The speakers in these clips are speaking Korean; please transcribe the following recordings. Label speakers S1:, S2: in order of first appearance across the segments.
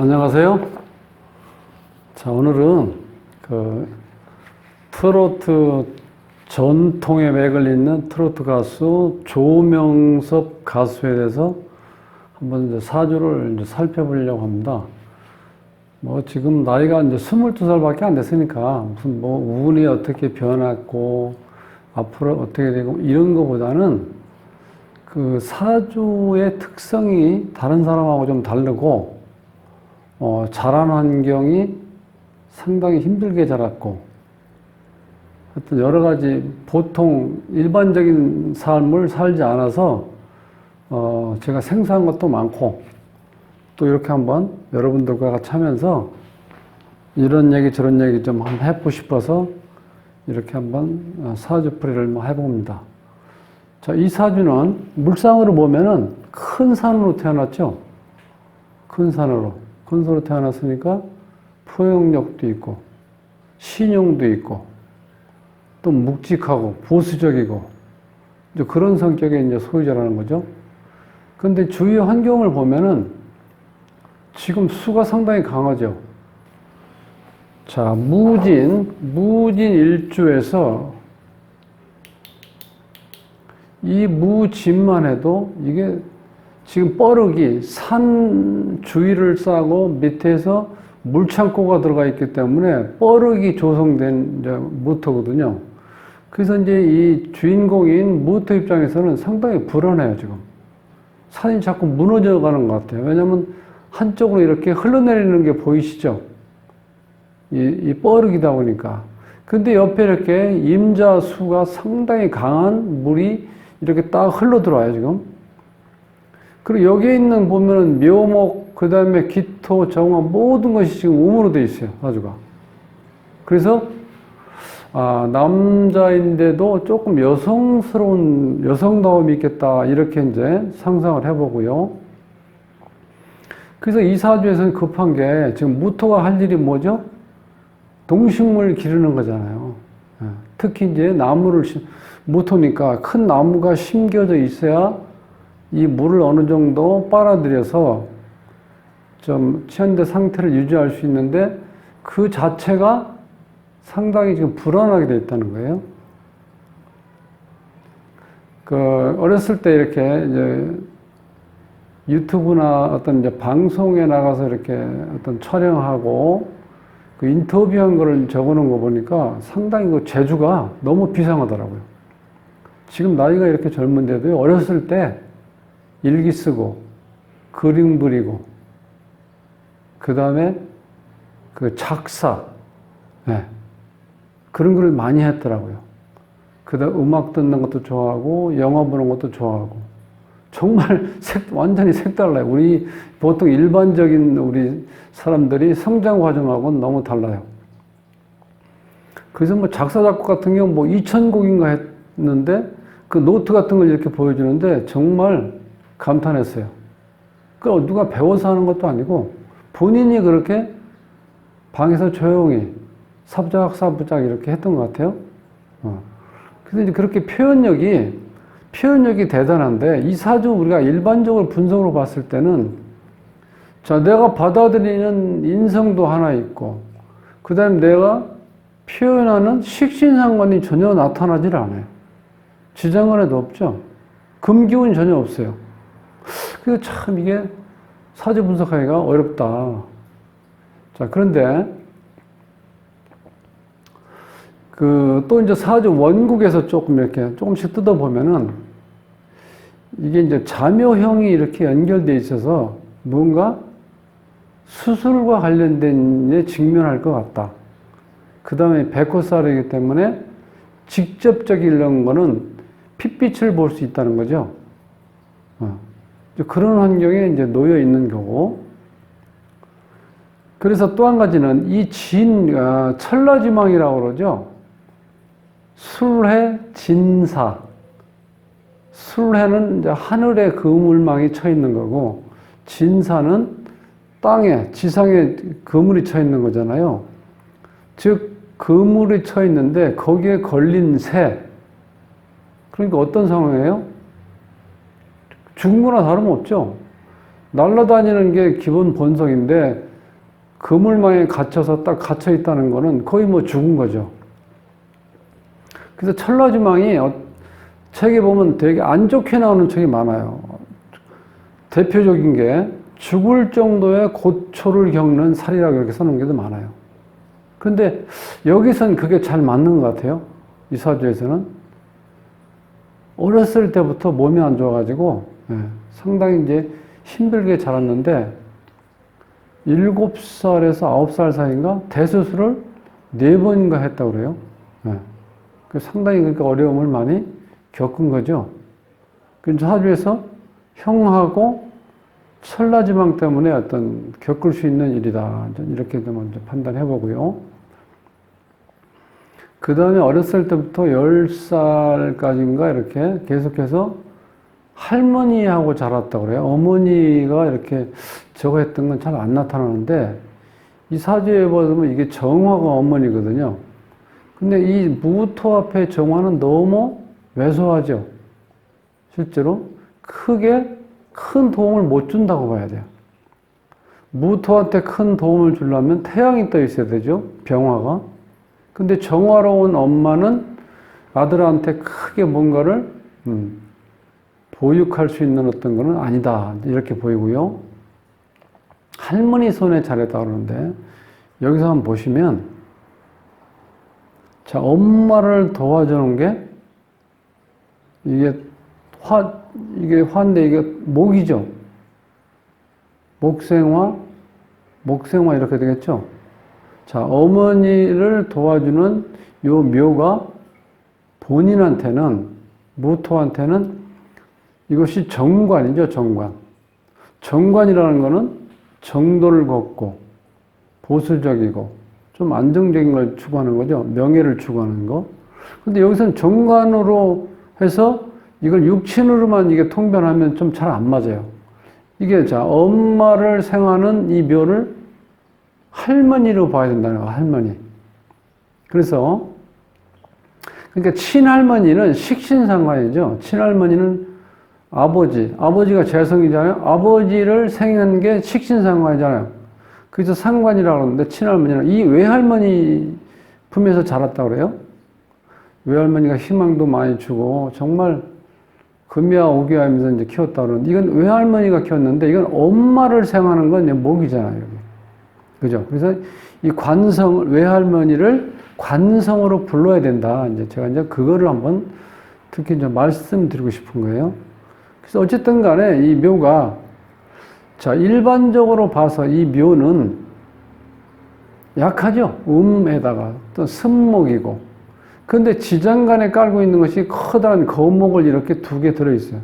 S1: 안녕하세요. 자, 오늘은 트로트 전통의 맥을 잇는 트로트 가수 조명섭 가수에 대해서 한번 이제 사주를 이제 살펴보려고 합니다. 지금 나이가 이제 22살밖에 안 됐으니까 무슨 운이 어떻게 변했고 앞으로 어떻게 되고 이런 거보다는 그 사주의 특성이 다른 사람하고 좀 다르고 자란 환경이 상당히 힘들게 자랐고 하여튼 여러 가지 보통 일반적인 삶을 살지 않아서 제가 생소한 것도 많고 또 이렇게 한번 여러분들과 같이 하면서 이런 얘기 저런 얘기 좀 한번 해보고 싶어서 이렇게 한번 사주풀이를 해봅니다. 자, 이 사주는 물상으로 보면은 큰 산으로 태어났죠. 큰 산으로 태어났으니까 포용력도 있고 신용도 있고 또 묵직하고 보수적이고 이제 그런 성격의 이제 소유자라는 거죠. 근데 주위 환경을 보면은 지금 수가 상당히 강하죠. 자, 무진 일주에서 이 무진만 해도 이게 지금 뻐륵이 산 주위를 싸고 밑에서 물창고가 들어가 있기 때문에 뻐륵이 조성된 이제 무토거든요. 그래서 이제 이 주인공인 무토 입장에서는 상당히 불안해요, 지금. 산이 자꾸 무너져 가는 것 같아요. 왜냐면 한쪽으로 이렇게 흘러내리는 게 보이시죠? 이 뻐륵이다 보니까. 근데 옆에 이렇게 임자수가 상당히 강한 물이 이렇게 딱 흘러 들어와요, 지금. 그리고 여기에 있는 보면은 묘목, 그 다음에 기토, 정화, 모든 것이 지금 음으로 되어 있어요, 사주가. 그래서, 남자인데도 조금 여성다움이 있겠다, 이렇게 이제 상상을 해보고요. 그래서 이 사주에서는 급한 게 지금 무토가 할 일이 뭐죠? 동식물 기르는 거잖아요. 특히 이제 무토니까 큰 나무가 심겨져 있어야 이 물을 어느 정도 빨아들여서 좀 현재 상태를 유지할 수 있는데 그 자체가 상당히 지금 불안하게 되어 있다는 거예요. 어렸을 때 이렇게 이제 유튜브나 어떤 이제 방송에 나가서 이렇게 어떤 촬영하고 그 인터뷰한 거를 적어 놓은 거 보니까 상당히 그 재주가 너무 비상하더라고요. 지금 나이가 이렇게 젊은데도 어렸을 때 일기 쓰고 그림 그리고 그 다음에 그 작사 그런 걸 많이 했더라고요. 그 다음 음악 듣는 것도 좋아하고 영화 보는 것도 좋아하고 정말 완전히 색달라요. 우리 보통 일반적인 우리 사람들이 성장 과정하고는 너무 달라요. 그래서 작사 작곡 같은 경우 2,000곡인가 했는데 그 노트 같은 걸 이렇게 보여주는데 정말 감탄했어요. 누가 배워서 하는 것도 아니고 본인이 그렇게 방에서 조용히 사부작 이렇게 했던 것 같아요. 그래서 이제 그렇게 표현력이 대단한데 이 사주 우리가 일반적으로 분석으로 봤을 때는 자, 내가 받아들이는 인성도 하나 있고 그 다음에 내가 표현하는 식신상관이 전혀 나타나질 않아요. 지장간에도 없죠. 금기운이 전혀 없어요. 그래서 참 이게 사주 분석하기가 어렵다. 자, 그런데 또 이제 사주 원국에서 조금씩 뜯어보면은 이게 이제 자묘형이 이렇게 연결되어 있어서 뭔가 수술과 관련된 에 직면할 것 같다. 그 다음에 백호살이기 때문에 직접적인 거는 핏빛을 볼 수 있다는 거죠. 그런 환경에 이제 놓여 있는 거고. 그래서 또 한 가지는 이 천라지망이라고 그러죠. 술해, 진사. 술해는 이제 하늘에 그물망이 쳐 있는 거고, 진사는 땅에, 지상에 그물이 쳐 있는 거잖아요. 즉, 그물이 쳐 있는데 거기에 걸린 새. 그러니까 어떤 상황이에요? 죽은 거나 다름없죠. 날아다니는 게 기본 본성인데 그물망에 갇혀서 딱 갇혀 있다는 거는 거의 뭐 죽은 거죠. 그래서 천라지망이 책에 보면 되게 안 좋게 나오는 책이 많아요. 대표적인 게 죽을 정도의 고초를 겪는 살이라고 이렇게 써놓은 게도 많아요. 그런데 여기선 그게 잘 맞는 것 같아요. 이 사주에서는. 어렸을 때부터 몸이 안 좋아가지고 상당히 이제 힘들게 자랐는데 7살에서 9살 사이인가 대수술을 4번인가 했다고 그래요. 상당히 그러니까 어려움을 많이 겪은 거죠. 그래서 사주에서 형하고 천라지망 때문에 어떤 겪을 수 있는 일이다. 이렇게 먼저 판단해 보고요. 그 다음에 어렸을 때부터 10살까지인가 이렇게 계속해서 할머니하고 자랐다고 그래요. 어머니가 이렇게 저거 했던 건 잘 안 나타나는데 이 사주에 보면 이게 정화가 어머니거든요. 근데 이 무토 앞에 정화는 너무 왜소하죠. 실제로 크게 큰 도움을 못 준다고 봐야 돼요. 무토한테 큰 도움을 주려면 태양이 떠 있어야 되죠. 병화가. 근데 정화로운 엄마는 아들한테 크게 뭔가를 보육할 수 있는 어떤 거는 아니다. 이렇게 보이고요. 할머니 손에 잘했다 그러는데 여기서 한번 보시면 자, 엄마를 도와주는 게 이게 화인데 이게 목이죠. 목생화 이렇게 되겠죠. 자, 어머니를 도와주는 요 묘가 본인한테는, 무토한테는 이것이 정관이죠, 정관. 정관이라는 거는 정도를 걷고, 보수적이고, 좀 안정적인 걸 추구하는 거죠. 명예를 추구하는 거. 근데 여기서는 정관으로 해서 이걸 육친으로만 이게 통변하면 좀 잘 안 맞아요. 이게 자, 엄마를 생하는 이 묘를 할머니로 봐야 된다는 거예요, 할머니. 그래서, 그러니까 친할머니는 식신상관이죠. 친할머니는 아버지가 재성이잖아요. 아버지를 생한 게 식신상관이잖아요. 그래서 상관이라고 그러는데 친할머니는 이 외할머니 품에서 자랐다고 그래요. 외할머니가 희망도 많이 주고 정말 금이와 오기하면서 이제 키웠다고 그러는데 이건 외할머니가 키웠는데 이건 엄마를 생하는 건 이제 목이잖아요. 여기. 그죠? 그래서 이 외할머니를 관성으로 불러야 된다. 이제 제가 이제 그거를 한번 특히 이제 말씀드리고 싶은 거예요. 그래서 어쨌든 간에 이 묘가 자, 일반적으로 봐서 이 묘는 약하죠? 음에다가 또 승목이고. 근데 지장간에 깔고 있는 것이 커다란 거목을 이렇게 2개 들어있어요.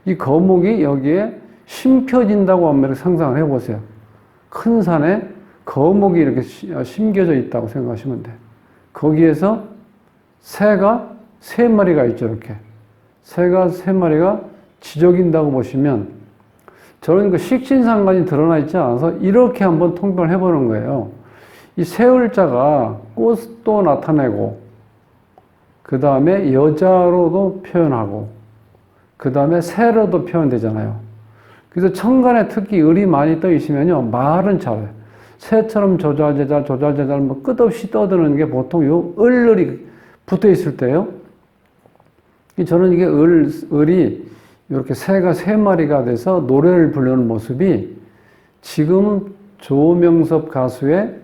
S1: 이 거목이 여기에 심겨진다고 한번 상상을 해보세요. 큰 산에 거목이 이렇게 심겨져 있다고 생각하시면 돼요. 거기에서 새가 3마리가 있죠, 이렇게. 새가 3마리가 지저긴다고 보시면 저런 그 식신상관이 드러나 있지 않아서 이렇게 한번 통변을 해보는 거예요. 이 새울자가 꽃도 나타내고, 그 다음에 여자로도 표현하고, 그 다음에 새로도 표현되잖아요. 그래서 천간에 특히 을이 많이 떠 있으면요, 말은 잘해요. 새처럼 조잘조잘 뭐 끝없이 떠드는 게 보통 요 을이 붙어 있을 때요. 저는 이게 을이 이렇게 새가 3마리가 돼서 노래를 부르는 모습이 지금 조명섭 가수의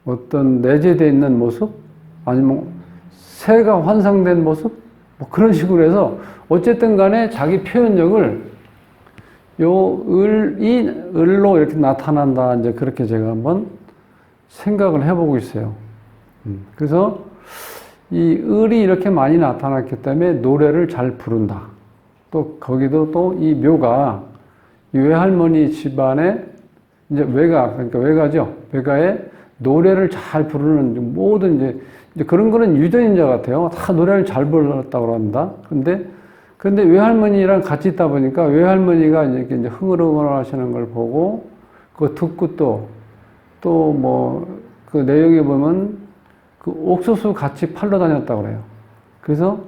S1: 어떤 내재되어 있는 모습? 아니면 새가 환상된 모습? 뭐 그런 식으로 해서 어쨌든 간에 자기 표현력을 을로 이렇게 나타난다. 이제 그렇게 제가 한번 생각을 해보고 있어요. 그래서 이 을이 이렇게 많이 나타났기 때문에 노래를 잘 부른다. 또 거기도 또 이 묘가 이 외할머니 집안에 이제 그러니까 외가죠. 외가에 노래를 잘 부르는 모든 이제 그런 거는 유전인자 같아요. 다 노래를 잘 불렀다고 합니다. 근데 외할머니랑 같이 있다 보니까 외할머니가 이렇게 이제 흥얼흥얼 하시는 걸 보고 그거 듣고 또 뭐 그 내용에 보면 그 옥수수 같이 팔러 다녔다고 그래요. 그래서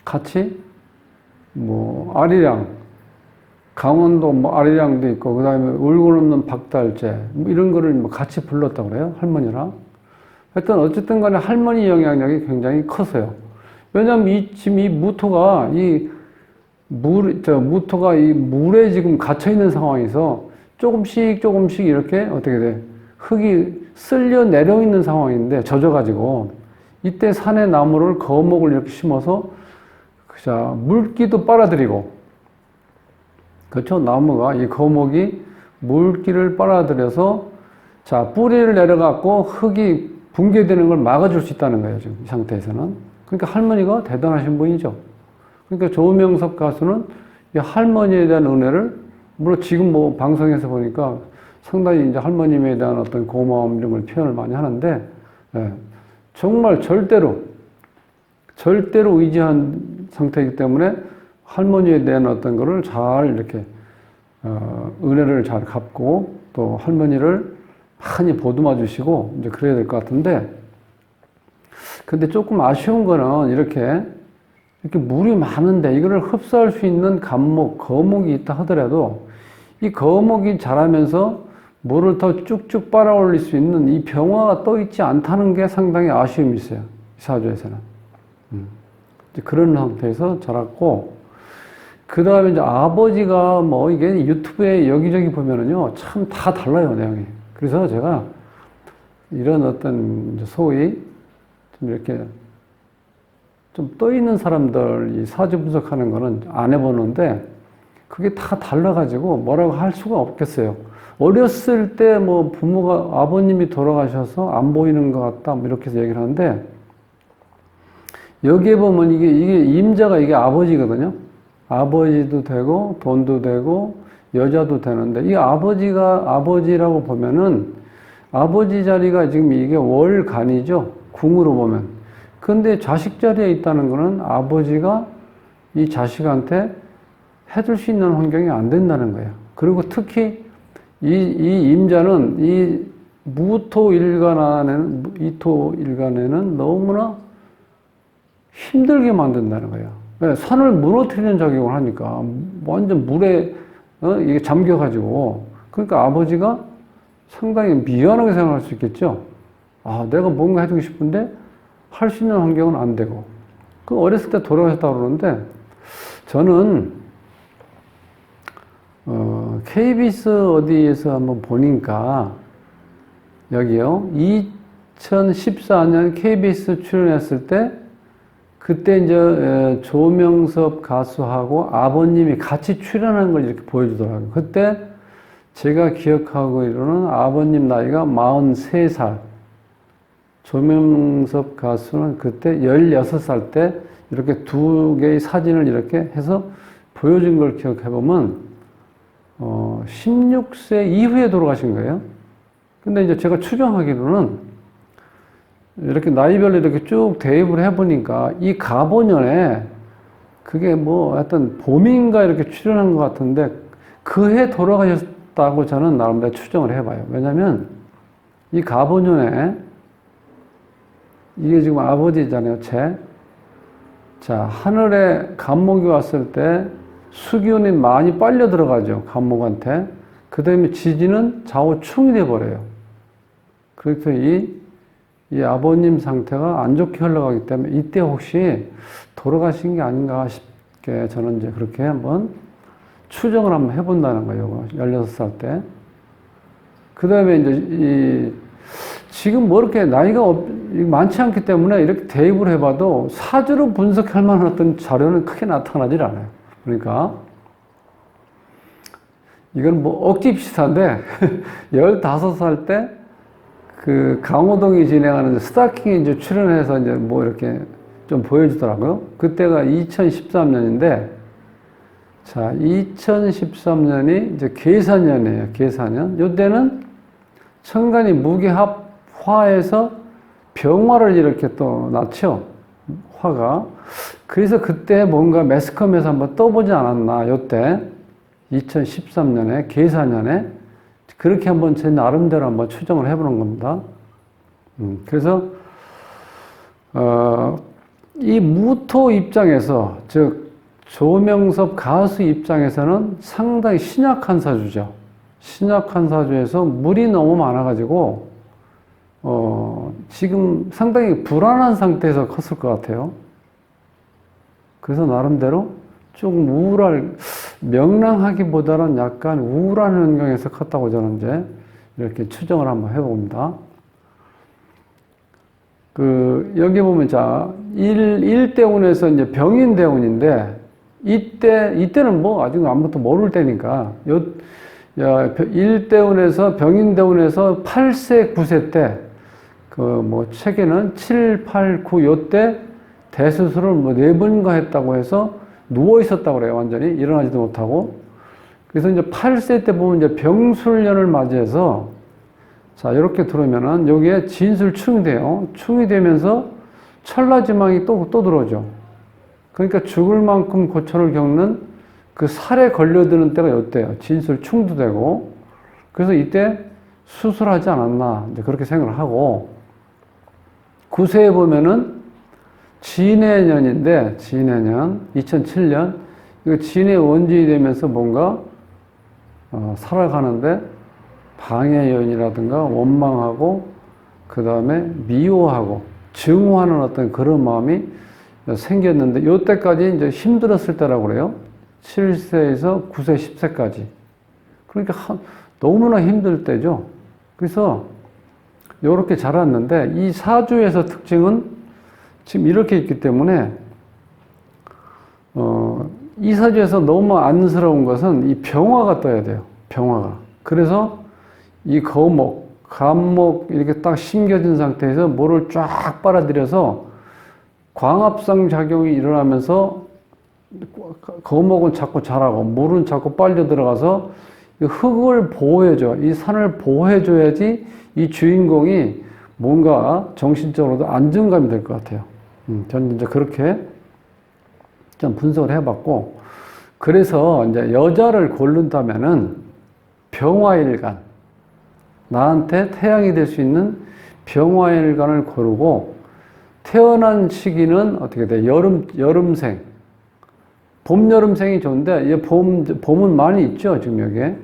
S1: 같이 뭐 아리랑 강원도 뭐 아리랑도 있고, 그 다음에 울고 없는 박달재, 뭐 이런 거를 뭐 같이 불렀다고 그래요. 할머니랑. 하여튼, 어쨌든 간에 할머니 영향력이 굉장히 컸어요. 왜냐면 지금 이 무토가, 무토가 이 물에 지금 갇혀있는 상황에서 조금씩 이렇게 어떻게 돼? 흙이 쓸려 내려 있는 상황인데, 젖어가지고, 이때 산에 나무를, 거목을 이렇게 심어서, 자, 물기도 빨아들이고, 그렇죠? 나무가, 이 거목이 물기를 빨아들여서, 자, 뿌리를 내려갖고 흙이 붕괴되는 걸 막아줄 수 있다는 거예요, 지금 이 상태에서는. 그러니까 할머니가 대단하신 분이죠. 그러니까 조명섭 가수는 이 할머니에 대한 은혜를, 물론 지금 뭐 방송에서 보니까 상당히 이제 할머님에 대한 어떤 고마움 이런 걸 표현을 많이 하는데, 예, 정말 절대로 의지한 상태이기 때문에 할머니에 대한 어떤 거를 잘 이렇게, 은혜를 잘 갚고 또 할머니를 많이 보듬어 주시고 이제 그래야 될 것 같은데, 근데 조금 아쉬운 거는 이렇게 물이 많은데 이거를 흡수할 수 있는 감목, 거목이 있다 하더라도 이 거목이 자라면서 물을 더 쭉쭉 빨아올릴 수 있는 이 병화가 떠 있지 않다는 게 상당히 아쉬움이 있어요. 이 사주에서는. 이제 그런 상태에서 자랐고, 그 다음에 이제 아버지가 뭐 이게 유튜브에 여기저기 보면은요, 참 다 달라요, 내용이. 그래서 제가 이런 어떤 소위 좀 이렇게 좀 떠 있는 사람들 이 사주 분석하는 거는 안 해보는데, 그게 다 달라가지고 뭐라고 할 수가 없겠어요. 어렸을 때 뭐 부모가, 아버님이 돌아가셔서 안 보이는 것 같다, 뭐 이렇게 해서 얘기를 하는데, 여기에 보면 이게 임자가 이게 아버지거든요. 아버지도 되고, 돈도 되고, 여자도 되는데, 이 아버지라고 보면은, 아버지 자리가 지금 이게 월간이죠. 궁으로 보면. 근데 자식 자리에 있다는 거는 아버지가 이 자식한테 해줄 수 있는 환경이 안 된다는 거예요. 그리고 특히 이 임자는 이 이토 일간에는 너무나 힘들게 만든다는 거예요. 산을 무너뜨리는 작용을 하니까 완전 물에 이게 잠겨가지고, 그러니까 아버지가 상당히 미안하게 생각할 수 있겠죠. 아, 내가 뭔가 해주고 싶은데 할 수 있는 환경은 안 되고. 그 어렸을 때 돌아가셨다고 그러는데, 저는 KBS 어디에서 한번 보니까 여기요, 2014년 KBS 출연했을 때, 그때 이제 조명섭 가수하고 아버님이 같이 출연한 걸 이렇게 보여주더라고요. 그때 제가 기억하고 있로는 아버님 나이가 43살, 조명섭 가수는 그때 16살 때 이렇게 두 개의 사진을 이렇게 해서 보여준 걸 기억해보면 16세 이후에 돌아가신 거예요. 근데 이제 제가 추정하기로는 이렇게 나이별로 이렇게 쭉 대입을 해보니까 이 갑오년에 그게 뭐 하여튼 봄인가 이렇게 출연한 것 같은데 그 해 돌아가셨다고 저는 나름대로 추정을 해봐요. 왜냐면 이 갑오년에 이게 지금 아버지잖아요, 자, 하늘에 갑목이 왔을 때 수기운이 많이 빨려 들어가죠, 갑목한테. 그 다음에 지지는 좌우충이 돼버려요. 그래서 이 아버님 상태가 안 좋게 흘러가기 때문에 이때 혹시 돌아가신 게 아닌가 싶게 저는 이제 그렇게 한번 추정을 한번 해본다는 거예요, 16살 때. 그 다음에 이제 지금 뭐 이렇게 나이가 많지 않기 때문에 이렇게 대입을 해봐도 사주로 분석할 만한 어떤 자료는 크게 나타나질 않아요. 그러니까 이건 뭐 억지 비슷한데 15살 때 그 강호동이 진행하는 스타킹에 이제 출연해서 이제 뭐 이렇게 좀 보여주더라고요. 그때가 2013년인데, 자, 2013년이 이제 계사년이에요. 계사년. 요때는 천간이 무게합화해서 병화를 이렇게 또 낳죠. 화가. 그래서 그때 뭔가 매스컴에서 한번 떠보지 않았나. 요때 2013년에 계사년에 그렇게 한번 제 나름대로 한번 추정을 해보는 겁니다. 그래서 이 무토 입장에서, 즉 조명섭 가수 입장에서는 상당히 신약한 사주죠. 신약한 사주에서 물이 너무 많아가지고, 지금 상당히 불안한 상태에서 컸을 것 같아요. 그래서 나름대로 조금 명랑하기보다는 약간 우울한 환경에서 컸다고 저는 이제 이렇게 추정을 한번 해봅니다. 여기 보면, 자, 일대운에서 이제 병인대운인데, 이때는 뭐 아직 아무것도 모를 때니까, 일대운에서 병인대운에서 8세, 9세 때, 책에는 7, 8, 9 요때 대수술을 뭐 4번인가 했다고 해서 누워 있었다고 그래요. 완전히 일어나지도 못하고. 그래서 이제 8세 때 보면 이제 병술년을 맞이해서, 자, 이렇게 들어오면은 여기에 진술충이 돼요. 충이 되면서 천라지망이 또 들어오죠. 그러니까 죽을 만큼 고초를 겪는 그 살에 걸려드는 때가 이때예요. 진술충도 되고. 그래서 이때 수술하지 않았나, 이제 그렇게 생각을 하고, 9세에 보면은 진해년인데, 진해년, 2007년, 이거 진해 원진이 되면서 뭔가, 살아가는데, 방해연이라든가 원망하고, 그 다음에 미워하고, 증오하는 어떤 그런 마음이 생겼는데, 요때까지 이제 힘들었을 때라고 그래요. 7세에서 9세, 10세까지. 그러니까 너무나 힘들 때죠. 그래서, 요렇게 자랐는데, 이 사주에서 특징은 지금 이렇게 있기 때문에, 이 사주에서 너무 안쓰러운 것은 이 병화가 떠야 돼요. 병화가. 그래서 이 간목 이렇게 딱 심겨진 상태에서 물을 쫙 빨아들여서 광합성 작용이 일어나면서 거목은 자꾸 자라고 물은 자꾸 빨려 들어가서 흙을 보호해줘. 이 산을 보호해줘야지 이 주인공이 뭔가 정신적으로도 안정감이 될 것 같아요. 저는 이제 그렇게 좀 분석을 해봤고, 그래서 이제 여자를 고른다면은 병화일간, 나한테 태양이 될 수 있는 병화일간을 고르고, 태어난 시기는 어떻게 돼? 여름생. 봄, 여름생이 좋은데, 봄은 많이 있죠, 지금 여기에.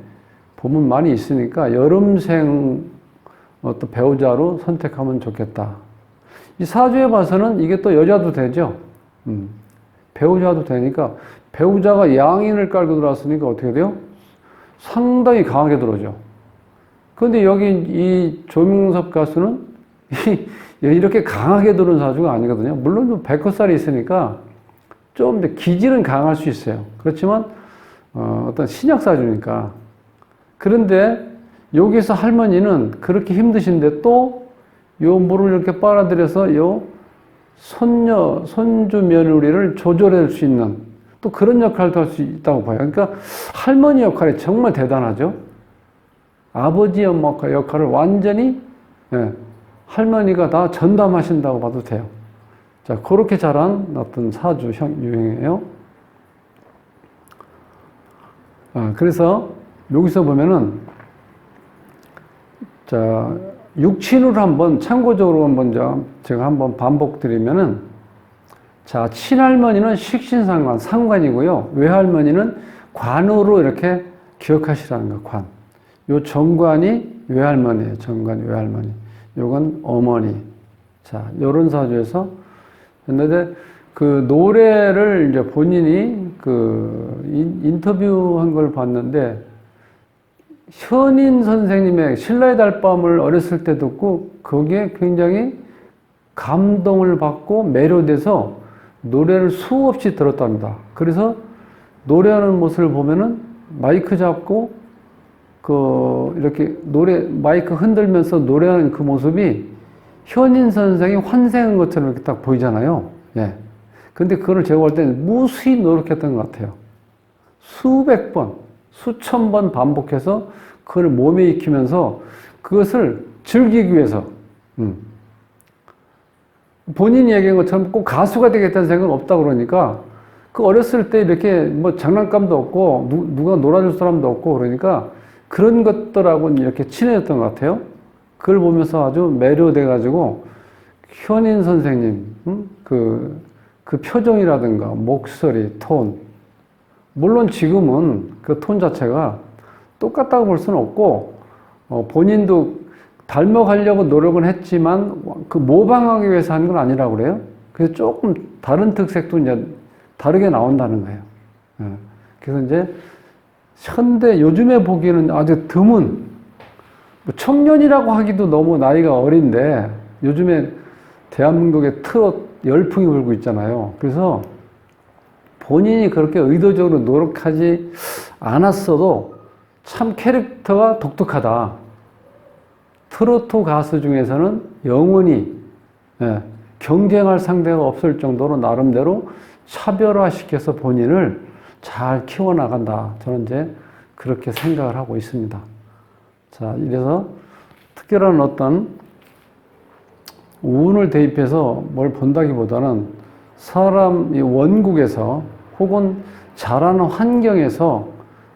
S1: 봄은 많이 있으니까, 여름생 어떤 배우자로 선택하면 좋겠다. 이 사주에 봐서는 이게 또 여자도 되죠. 배우자도 되니까, 배우자가 양인을 깔고 들어왔으니까 어떻게 돼요? 상당히 강하게 들어오죠. 그런데 여기 이 조명섭 가수는 이렇게 강하게 들어온 사주가 아니거든요. 물론 백호살이 있으니까 좀 기질은 강할 수 있어요. 그렇지만 어떤 신약사주니까. 그런데 여기서 할머니는 그렇게 힘드신데 또 요 물을 이렇게 빨아들여서 요 손주 며느리를 조절할 수 있는 또 그런 역할도 할 수 있다고 봐요. 그러니까 할머니 역할이 정말 대단하죠. 아버지 역할을 완전히 할머니가 다 전담하신다고 봐도 돼요. 자, 그렇게 자란 어떤 사주 유형이에요. 그래서 여기서 보면은 자, 육친을 한번 참고적으로 한번 제가 한번 반복드리면은, 자, 친할머니는 식신상관, 상관이고요. 외할머니는 관으로 이렇게 기억하시라는 거, 관. 요 정관이 외할머니예요. 정관이 외할머니. 요건 어머니. 자, 요런 사주에서 했는데, 그 노래를 이제 본인이 인터뷰한 걸 봤는데, 현인 선생님의 신라의 달밤을 어렸을 때 듣고 거기에 굉장히 감동을 받고 매료돼서 노래를 수없이 들었답니다. 그래서 노래하는 모습을 보면은 마이크 잡고 이렇게 마이크 흔들면서 노래하는 그 모습이 현인 선생이 환생한 것처럼 이렇게 딱 보이잖아요. 예. 근데 그걸 제가 볼 때는 무수히 노력했던 것 같아요. 수백 번, 수천 번 반복해서 그걸 몸에 익히면서 그것을 즐기기 위해서, 본인이 얘기한 것처럼 꼭 가수가 되겠다는 생각은 없다 그러니까, 그 어렸을 때 이렇게 뭐 장난감도 없고, 누가 놀아줄 사람도 없고 그러니까 그런 것들하고는 이렇게 친해졌던 것 같아요. 그걸 보면서 아주 매료돼가지고, 현인 선생님, 그 표정이라든가 목소리, 톤, 물론 지금은 그 톤 자체가 똑같다고 볼 수는 없고, 본인도 닮아가려고 노력은 했지만, 그 모방하기 위해서 한 건 아니라고 그래요. 그래서 조금 다른 특색도 이제 다르게 나온다는 거예요. 예. 그래서 이제, 현대, 요즘에 보기에는 아주 드문, 뭐 청년이라고 하기도 너무 나이가 어린데, 요즘에 대한민국의 트롯 열풍이 불고 있잖아요. 그래서 본인이 그렇게 의도적으로 노력하지 않았어도 참 캐릭터가 독특하다. 트로트 가수 중에서는 영원히 경쟁할 상대가 없을 정도로 나름대로 차별화시켜서 본인을 잘 키워나간다. 저는 이제 그렇게 생각을 하고 있습니다. 자, 이래서 특별한 어떤 운을 대입해서 뭘 본다기보다는 사람 원국에서 혹은 자라는 환경에서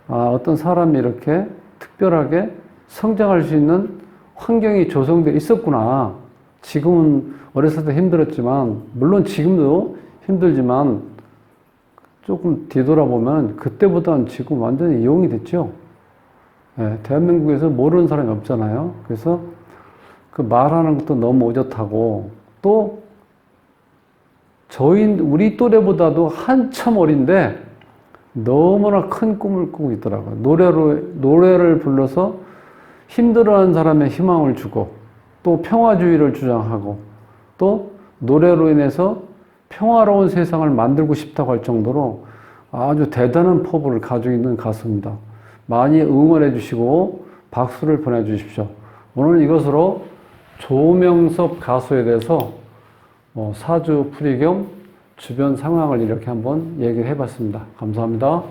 S1: 어떤 사람이 이렇게 특별하게 성장할 수 있는 환경이 조성되어 있었구나. 지금은 어렸을 때 힘들었지만, 물론 지금도 힘들지만 조금 뒤돌아보면 그때보다는 지금 완전히 이용이 됐죠. 네, 대한민국에서 모르는 사람이 없잖아요. 그래서 그 말하는 것도 너무 오젓하고, 또 우리 또래보다도 한참 어린데 너무나 큰 꿈을 꾸고 있더라고요. 노래를 불러서 힘들어하는 사람의 희망을 주고, 또 평화주의를 주장하고, 또 노래로 인해서 평화로운 세상을 만들고 싶다고 할 정도로 아주 대단한 포부를 가지고 있는 가수입니다. 많이 응원해 주시고 박수를 보내주십시오. 오늘 이것으로 조명섭 가수에 대해서 사주 풀이 겸 주변 상황을 이렇게 한번 얘기를 해봤습니다. 감사합니다.